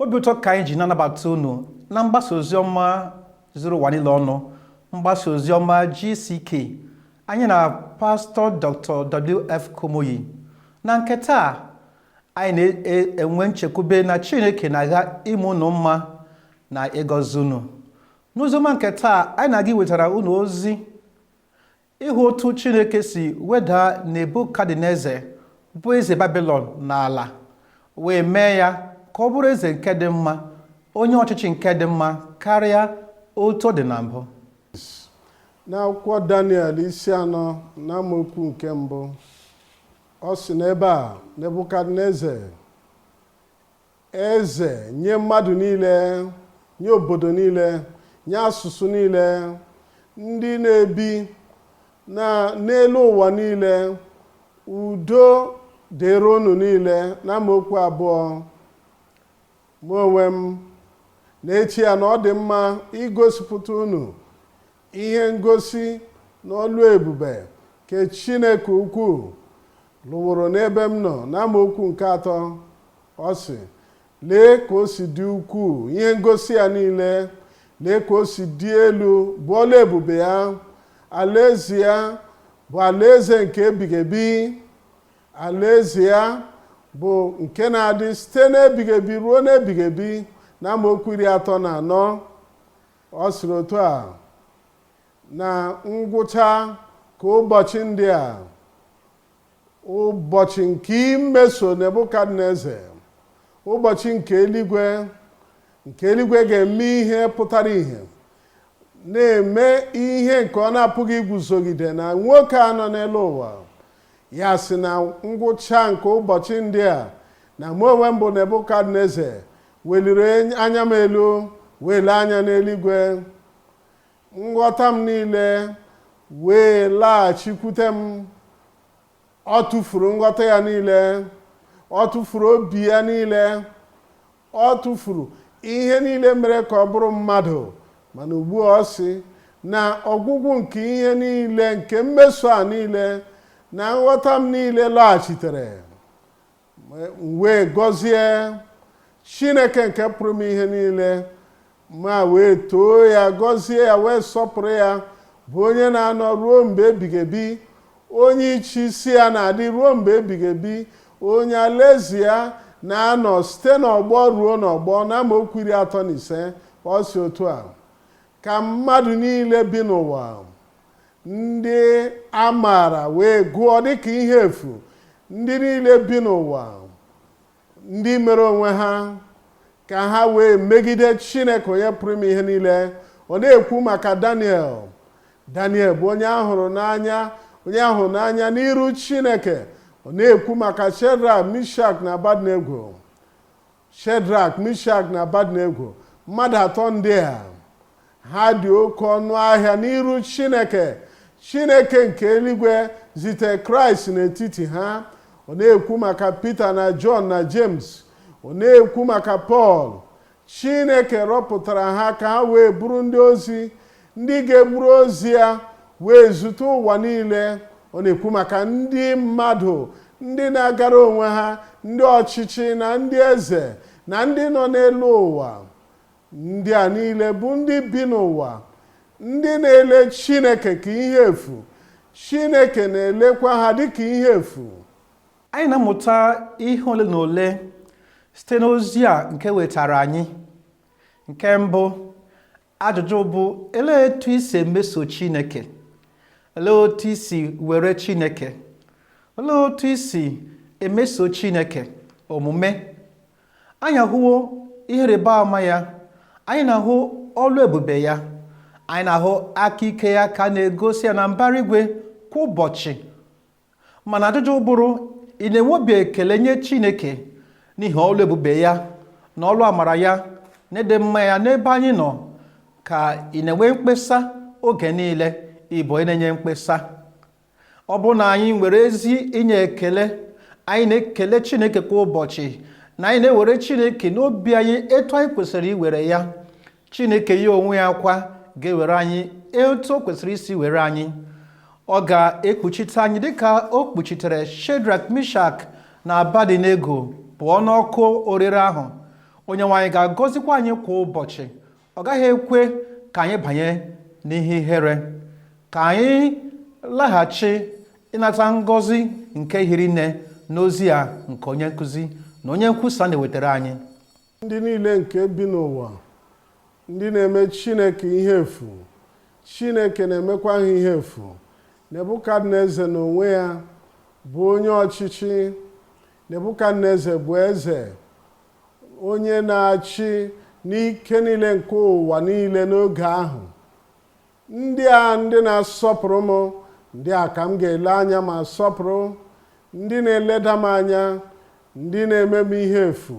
obi ụtọ ka anyị ji na-anabata unu na mgbasa oziọma zuru ụwa niile ọnụ, mgbasa oziọma GCK. Anyị na Pastor Dr. W.F. Kumuyi. Na nke taa, anyị na-enwe nchekwube na Chineke na-aga ime unu mma na ịgọzi unu. N'ụzọma nke taa, anyị na-aga iwetara unu ozi ịhụ otu Chineke si weda Nebukadneza bụ eze Babilọn n'ala, wee mee ya ka ọ bụrụ eze nke dị mma, onye ọchịchị nke dị mma karịa otu ọ dị na mbụ. N'akwụkwọ Daniel isi 4 na amaokwu nke mbụ, ọ sị n'ebe a, Nebukadneza eze nye mmadụ niile, nye obodo niile, nye asụsụ niile, ndị na-ebi n'elu ụwa niile, udo dịrị unu niile. Na amaokwu 2, mụ onwe m na-eche ya na ọ dị mma igosipụta unu ihe ngosi n'ọlụ ebube nke Chineke ukwu lụwụrụ n'ebe m nọ. Na amaokwu nke 3, ọ sị, lee ka o si dị ukwuu, ihe ngosi ya niile, lee ka o si dị elu bụ ọlụ ebube ya. Alaeze ya bụ alaeze nke ebighị ebi, alaeze ya bụ nke na-adị site n'ebighị ebi ruo n'ebighị ebi. Na amaokwu 34, ọ sịrị otu a, na ngwụcha ka ụbọchị ndị a, ụbọchị nke imeso Nebukadneza, ụbọchị nke eluigwe ga-eme ihe pụtara ihe, na-eme ihe nke ọ na-apụghị iguzogide na nwoke a nọ n'elu ụwa. Ya sị na ngwụcha nke ụbọchị ndị a, na mụ onwe m bụ Nebukadneza weliri anya m elu, wele anya n'eluigwe, nghọta m niile wee laghachikwute m. Ọ tụfuru nghọta ya niile, ọ tụfuru obi ya niile, ọ tụfuru ihe niile mere ka ọ bụrụ mmadụ. Mana ugbu a ọ sị na ọgwụgwụ nke ihe niile, nke mmeso a niile na nghọta m niile laghachitere, wee gọzie Chineke nke pụrụ m ihe niile, ma wee too ya, gọzie ya, wee sọpụrụ ya, bụ onye na-anọ ruo mgbe ebighị ebi, onye ịchị isi ya na-adị ruo mgbe ebighị ebi, onye alaeze ya na-anọ site n'ọgbọ ruo n'ọgbọ. Na amaokwu 35, ọ si otu a, ka mmadụ niile bi n'ụwa, ndị a maara wee gụọ dịka ihe efu, ndị niile bi n'ụwa, ndị mere onwe ha, ka ha wee megide Chineke onye pụrụ ime ihe niile. Ọ na-ekwu maka Daniel bụ onye ahụrụ n'anya n'iru Chineke. Ọ na-ekwu maka Shedrak, Mishak na Abednego. Shedrak, Mishak na Abednego, mmadụ atọ ndị a, ha dị oke ọnụ ahịa n'iru Chineke. Chineke nke eluigwe zite Kraịst n'etiti ha. Ọ na-ekwu maka Pita na Jọn na James. Ọ na-ekwu maka Pọl. Chineke rọpụtara ha ka ha wee bụrụ ndị ozi, ndị ga-eburu ozi ya wee zute ụwa niile. Ọ na-ekwu maka ndị mmadụ, ndị na-agara onwe ha, ndị ọchịchị na ndị eze na ndị nọ n'elu ụwa. Ndị a niile bụ ndị bi n'ụwa, ndị na-ele Chineke ka ihe efu. Chineke na-elekwa ha dịka ihe efu. Anyị na-amụta ihe ole na ole site n'ozi a nke wetara anyị. Nke mbụ, ajụjụ bụ, elee etu isi emeso Chineke? Olee otu isi were Chineke? Olee otu isi emeso Chineke omume? Anyị ahụwo ihe ịrịba ama ya, anyị na-ahụ ọlụ ebube ya, anyị na-ahụ aka ike ya ka na-egosi ya na mbara igwe kwa ụbọchị. Mana ajụjụ bụrụ, ị na-enwe obi ekele nye Chineke n'ihi ọlụ ebube ya na ọlụ amara ya na ịdị mma ya n'ebe anyị nọ? Ka ị na-enwe mkpesa oge niile? Ịbụ onye na-enye mkpesa? Ọ bụrụ na anyị nwere ezi inye ekele, anyị na-ekele Chineke kwa ụbọchị, na anyị na-ewere Chineke n'obi anyị etu anyị kwesịrị iwere ya, Chineke ya onwe ya kwa ga-ewere anyị etu o kwesịrị isi were anyị. Ọ ga-ekpuchite anyị dịka o kpuchitere Shedrak, Mishak na Abednego pụọ n'ọkụ orire ahụ. onye nwe anyị ga-agọzikwa anyị kwa ụbọchị. Ọ gaghị ekwe ka anyị banye n'ihe ihere, ka anyị laghachi ịnata ngọzi nke hiri nne n'ozi a nke onye nkụzi na onye nkwusa na-ewetara anyị. Ndị niile nke bi n'ụwa, ndị na-eme Chineke ihe efu, Chineke na-emekwa ha ihe efu. Nebukadneza n'onwe ya bụ onye ọchịchị. Nebukadneza bụ eze, onye na-achị n'ike niile nke ụwa niile n'oge ahụ. Ndị na-asọpụrụ m, ndị a ka m ga-ele anya ma sọpụrụ. Ndị na-eleda m anya, ndị na-eme m ihe efu,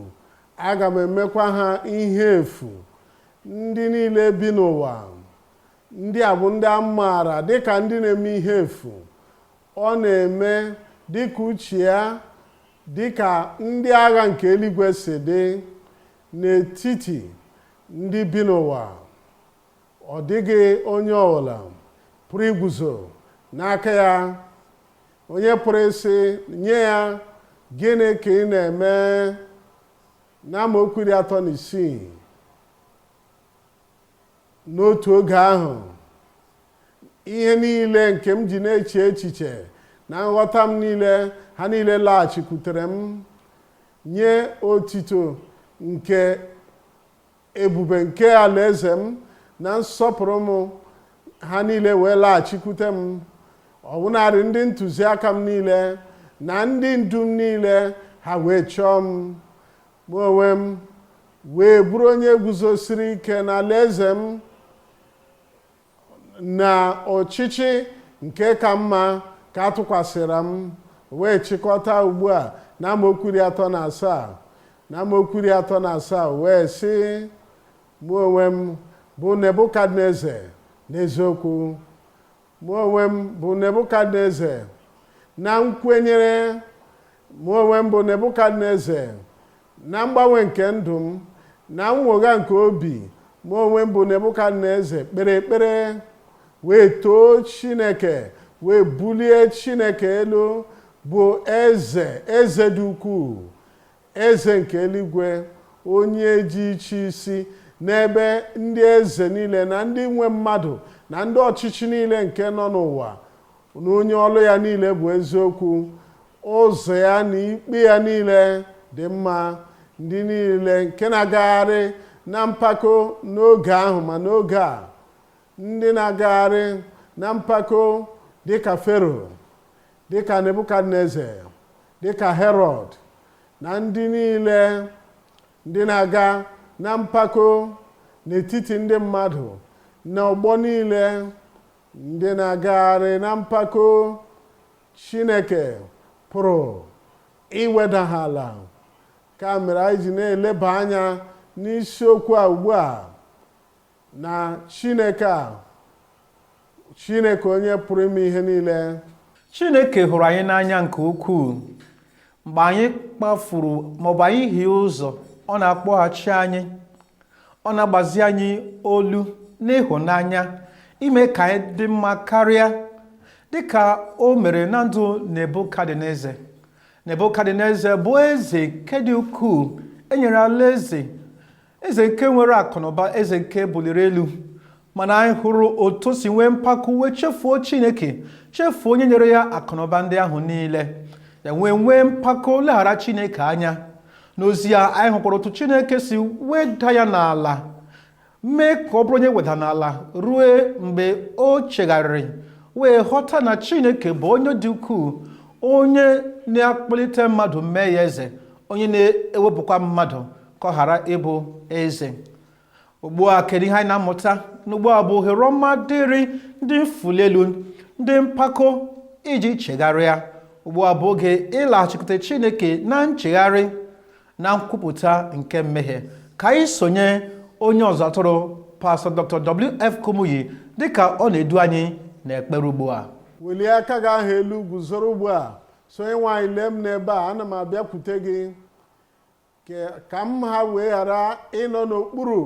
aga m emekwa ha ihe efu. Ndị niile bi n'ụwa, ndị a bụ ndị a maara dịka ndị na-eme ihe efu. Ọ na-eme dịka uche ya, dịka ndị agha nke eluigwe si dị n'etiti ndị bi n'ụwa. Ọ dịghị onye ọbụla pụrụ iguzo n'aka ya, onye pụrụ isi nye ya gịnị ka ị na-eme. N'amaokwu 36, n'otu oge ahụ, ihe niile nke m ji na-eche echiche na nghọta m niile, ha niile laghachikwutere m, nye otito nke ebube nke alaeze m na nsọpụrụ m, ha niile wee laghachikwute m. Ọbụnadị ndị ntụziaka m niile na ndị ndu m niile, ha wee chọọ m. Mụ onwe m wee bụrụ onye guzosiri ike na alaeze m na ọchịchị nke ka mma ka atụkwasịra m. Wee chịkọta ugbu a na amaokwu 37, na amaokwu 37 wee sị, mụ onwe m bụ Nebukadneza n'eziokwu. Mụ onwe m bụ Nebukadneza na nkwenyere. Mụ onwe m bụ Nebukadneza na mgbanwe nke ndụ m na mwogha nke obi. Mụ onwe m bụ Nebukadneza kpere ekpere, wee too Chineke, wee bulie Chineke elu, bụ eze dị ukwuu, eze nke eluigwe, onye ji iche isi n'ebe ndị eze niile na ndị nwe mmadụ na ndị ọchịchị niile nke nọ n'ụwa, na onye ọlụ ya niile bụ eziokwu. Ụzọ ya na ikpe ya niile dị mma. Ndị niile nke na-agagharị na mpako n'oge ahụ ma n'oge a, ndị na-agagharị na mpako dịka Fero, dịka Nebukadneza, dịka Herod, na ndị niile ndị na-aga na mpako n'etiti ndị mmadụ na ọgbọ niile, ndị na-agagharị na mpako, Chineke pụrụ iweda ha ala. Ka mere anyị ji na-eleba anya n'isiokwu a ugbu a, na Chineke onye pụrụ ime ihe niile. Chineke hụrụ anyị n'anya nke ukwuu. Mgbe anyị kpafuru maọbụ anyị hie ụzọ, ọ na-akpọghachi anyị, ọ na-agbazi anyị olu n'ịhụnanya, ime ka anyị dị mma karịa, dịka o mere na ndụ Nebukadneza. Nebukadneza bụ eze nke dị ukwuu, enyere alaeze, eze nke nwere akụnụba, eze nke buliri elu. Mana anyị hụrụ otu si nwee mpako, wee chefuo Chineke, chefuo onye nyere ya akụnụba ndị ahụ niile. Ya nwee mpako, leghara Chineke anya. N'ozi ya, anyị hụkwara otu Chineke si weda ya n'ala, mee ka ọ bụrụ onye weda n'ala ruo mgbe o chegharịrị, wee ghọta na Chineke bụ onye dị ukwuu, onye na-akpọlite mmadụ mee ya eze, onye na-ewepụkwa mmadụ ka ọ ghara ịbụ eze. Ugbu a, kedu ihe anyị na-amụta? N'ugbu a bụ ohere ọma dịrị ndị mfuli elu, ndị mpako, iji chegharịa. Ugbu a bụ oge ịlaghachikwute Chineke na nchegharị na nkwupụta nke mmehie. Ka anyị sonye onye ọzọ atụrụ Pastor Dr. W.F. Kumuyi dịka ọ na-edu anyị n'ekpere ugbu a. Welie aka gị ahụ elu, guzoro ugbu a, sonye nwaanyị lee m n'ebe a. Ana m abịakwute gị ka m ha wee ghara ịnọ n'okpuru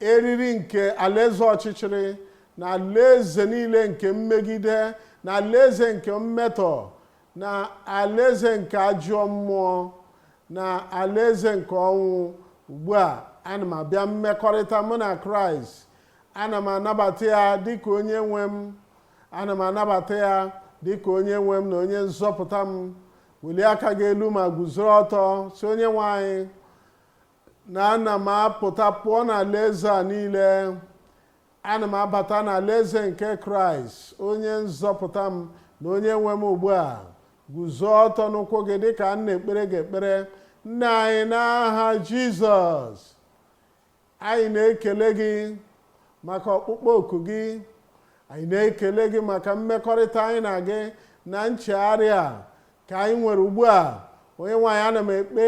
eriri nke alaeze ọchịchịrị, na alaeze niile nke mmegide, na alaeze nke mmetọ, na alaeze nke ajọ mmụọ, na alaeze nke ọnwụ, ugbu a ana m abịa mmekọrịta mụ na Kraịst, ana m anabata ya dịka onye nwe m, ana m anabata ya dịka onye nwe m na onye nzọpụta m. Welie aka gị elu ma guzoro ọtọ si onye nwe anyị na ana m apụta pụọ n'alaeze a niile, ana m abata n'alaeze nke Kraịst onye nzọpụta m na onye nwe m. Ugbu a guzo ọtọ n'ụkwụ gị dịka m na-ekpere gị ekpere. Nna anyị n'aha Jizọs, anyị na-ekele gị maka ọkpụkpọ oku gị, anyị na-ekele gị maka mmekọrịta anyị na gị na nchegharị a ka anyị nwere ugbu a. Onye nwe anyị, ana m ekpe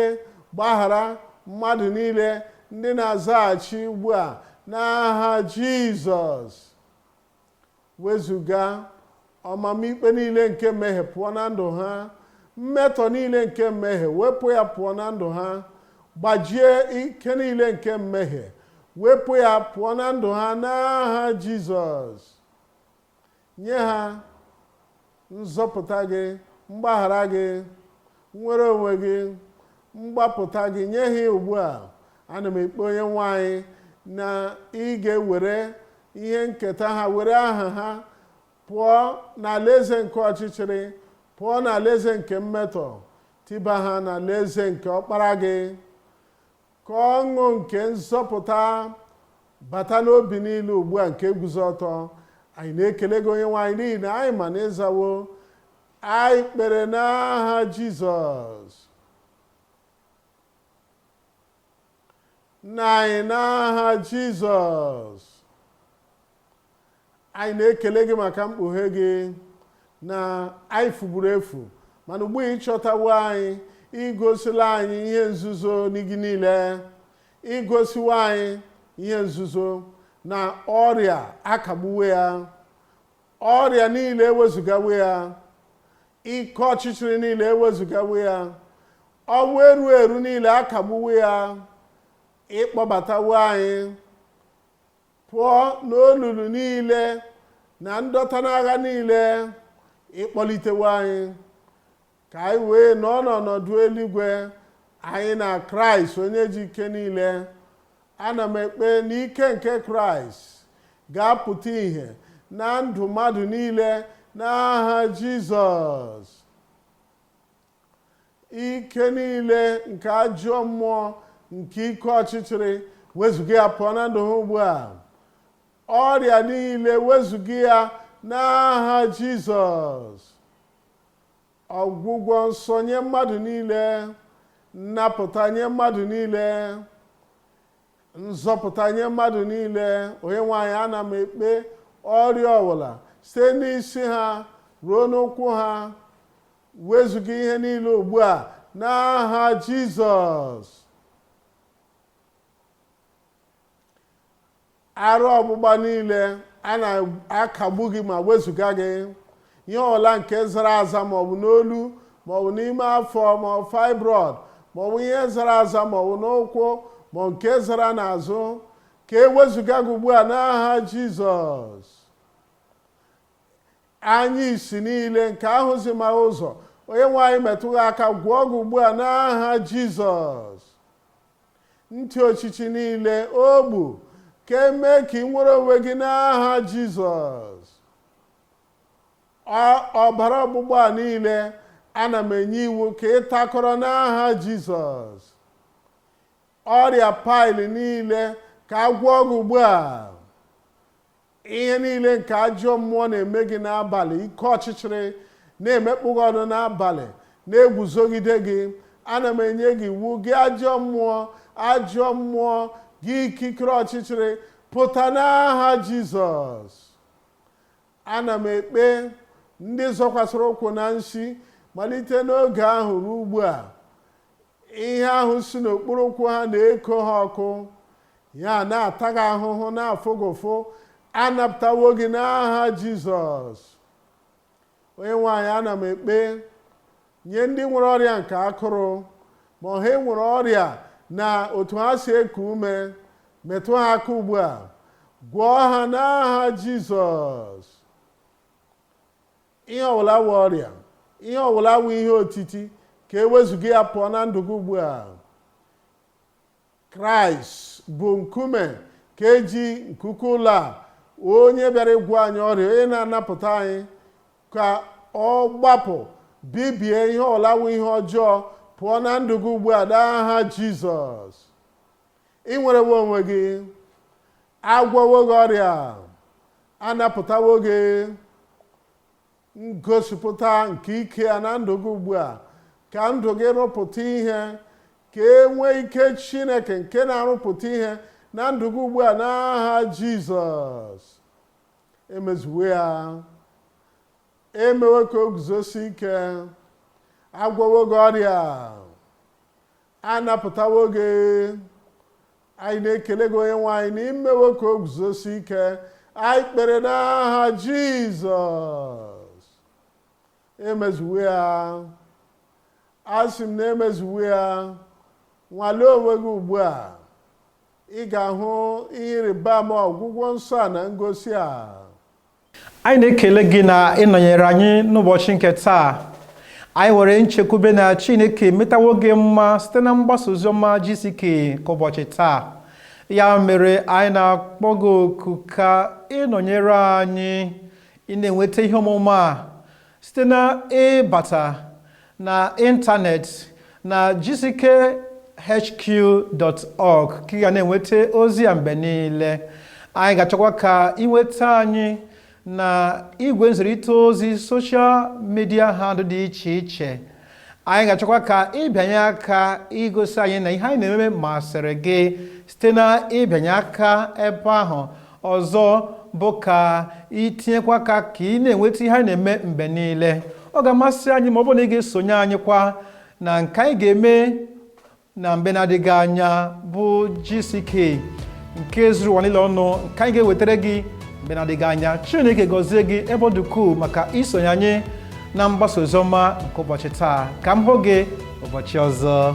gbaghara mmadụ niile ndị na-azaghachi ugbu a n'aha Jizọs. Wezuga ọmamikpe niile nke mmehie pụọ na ndụ ha, mmetọ niile nke mmehie wepụ ya pụọ na ndụ ha, gbajie ike niile nke mmehie wepụ ya pụọ na ndụ ha n'aha Jizọs. Nye ha nzọpụta gị, mgbaghara gị, nnwere onwe gị, mgbapụta gị. Nye ha ugbu a. Ana m ekpe onye nwe anyị na ị ga-ewere ihe nketa ha, were aha ha pụọ n'alaeze nke ọchịchịrị, pụọ n'alaeze nke mmetọ, tiba ha n'alaeze nke ọkpara gị. Ka ọṅụ nke nzọpụta bata n'obi niile ugbu a nke guzo ọtọ. Anyị na-ekele gị onye nwe anyị n'ihi na anyị ma na ịzawo anyị kpere n'aha Jizọs. Nna anyị n'aha Jizọs, anyị na-ekele gị maka mkpughe gị na anyị fuburu efu, mana ugbu a ịchọtawo anyị, igosila anyị ihe nzuzo n'igi niile, igosiwo anyị ihe nzuzo na ọrịa akagbuwe ya, ọrịa niile ewezugawe ya, ike ọchịchịrị niile ewezugawe ya, ọnwụ eru eru niile akagbuwe ya. Ịkpọbatawo anyị pụọ n'olulu niile na ndọta n'agha niile, ịkpọlitewo anyị ka anyị wee nọ n'ọnọdụ eluigwe anyị na Kraịst onye ji ike niile. Ana m ekpe n'ike nke Kraịst ga-apụta ìhè na ndụ mmadụ niile n'aha Jizọs. Ike niile nke ajọ mmụọ nke ike ọchịchịrị wezuga ya pụọ na ndụ ha ugbu a. Ọrịa niile wezuga ya n'aha Jizọs. Ọgwụgwọ nsọ nye mmadụ niile, nnapụta nye mmadụ niile, nzọpụta nye mmadụ niile. Onye nwe anyị, ana m ekpe ọrịa ọbụla site n'isi ha ruo n'ụkwụ ha, wezuga ihe niile ugbu a n'aha Jizọs. Arụ ọgbụgba niile a na-akagbu gị ma wezuga gị. Ihe ọbụla nke zara aza maọbụ n'olu maọbụ n'ime afọ maọbụ fibroid maọbụ ihe zara aza maọbụ n'ụkwụ maọbụ nke zara n'azụ, ka ewezuga gị ugbu a n'aha Jizọs. Anya isi niile nke ahụzi ma ụzọ, onye nwe anyị metụ gị aka gwọọ gị ugbu a n'aha Jizọs. Ntị ochichi niile, ogbu, ka emee ka ị nwere onwe gị n'aha Jizọs. Ọbara ọgbụgba niile, ana m enye iwu ka ị takọrọ n'aha Jizọs. Ọrịa paịlị niile ka a gwọọ gị ugbu a. Ihe niile nke ajọ mmụọ na-eme gị n'abalị, ike ọchịchịrị na-emekpu gị ọnụ n'abalị, na-eguzogide gị, ana m enye gị iwu, gị ajọ mmụọ, ajọ mmụọ, gị ikikere ọchịchịrị, pụta n'aha Jizọs. Ana m ekpe ndị zọkwasịrị ụkwụ na nsi malite n'oge ahụ ruo ugbu a, ihe ahụ si n'okpuru ụkwụ ha na-eko ha ọkụ, ya na-ata gị ahụhụ, na-afụ gị ụfụ, anapụtawo gị n'aha Jizọs. Onye nwe anyị, ana m ekpe nye ndị nwere ọrịa nke akụrụ, ma ha nwere ọrịa na otu ha si eku ume, metụ ha aka ugbu a, gwọọ ha n'aha Jizọs. Ihe ọbụla wụ ọrịa, ihe ọbụla wụ ihe otiti, ka ewezuga ya pụọ na ndụ gị ugbu a. Kraịst bụ nkume ka eji nkuku ụlọ a, onye bịara ịgwọ anyị ọrịa, onye na-anapụta anyị ka ọ gbapụ bibie ihe ọlawu ihe ọjọọ pụọ na ndụ gị ugbu a n'aha Jizọs. Ị nwerewo onwe gị, agwọwo gị ọrịa, anapụtawo gị ngosipụta nke ike ya na ndụ gị ugbu a, ka ndụ gị rụpụta ihe, ka e nwee ike Chineke nke na-arụpụta ihe na ndụ gị ugbu a n'aha Jizọs. Emezuwe ya, emewe ka o guzosi ike, agwọwo gị ọrịa, anapụtawo gị. Anyị na-ekele gị onye nwe anyị na imewe ka o guzosi ike. Anyị kpere n'aha Jizọs. Emezuwe ya, asị m na emezuwe ya. Nwalee onwe gị ugbu a, ị ga-ahụ ihe ịrịba ama ọgwụgwọ nsọ a na ngosi a. Anyị na-ekele gị na ịnọnyere anyị n'ụbọchị nke taa. Anyị were nchekwube na Chineke metawo gị mma site na mgbasa oziọma GCK ka ụbọchị taa. Ya mere anyị na-akpọ gị oku ka ịnọnyere anyị, ị na-enweta ihe ọmụma a site na ịbata na ịntanetị na gckhq.org ka ị ga na-enweta ozi ya mgbe niile. Anyị ga-achọkwa ka ịnweta anyị na igwe nzirịta ozi soshal midia handụ dị iche iche. Anyị ga-achọkwa ka ịbịanye aka igosi anyị na ihe anyị na-eme masịrị gị site na ịbịanye aka ebe ahụ. Ọzọ bụ ka itinyekwa aka ka ị na-enweta ihe anyị na-eme mgbe niile. Ọ ga-amasị anyị ma ọ bụrụ na ị ga-esonye anyị kwa na nke anyị ga-eme na mgbe na-adịghị anya bụ GCK nke zuru ụwa niile ọnụ, nke anyị ga-ewetara gị mgbe na-adịghị anya. Chineke gọzie gị ebe ọ dị ukwuu maka isonye anyị na mgbasa oziọma nke ụbọchị taa. Ka m hụ gị ụbọchị ọzọ.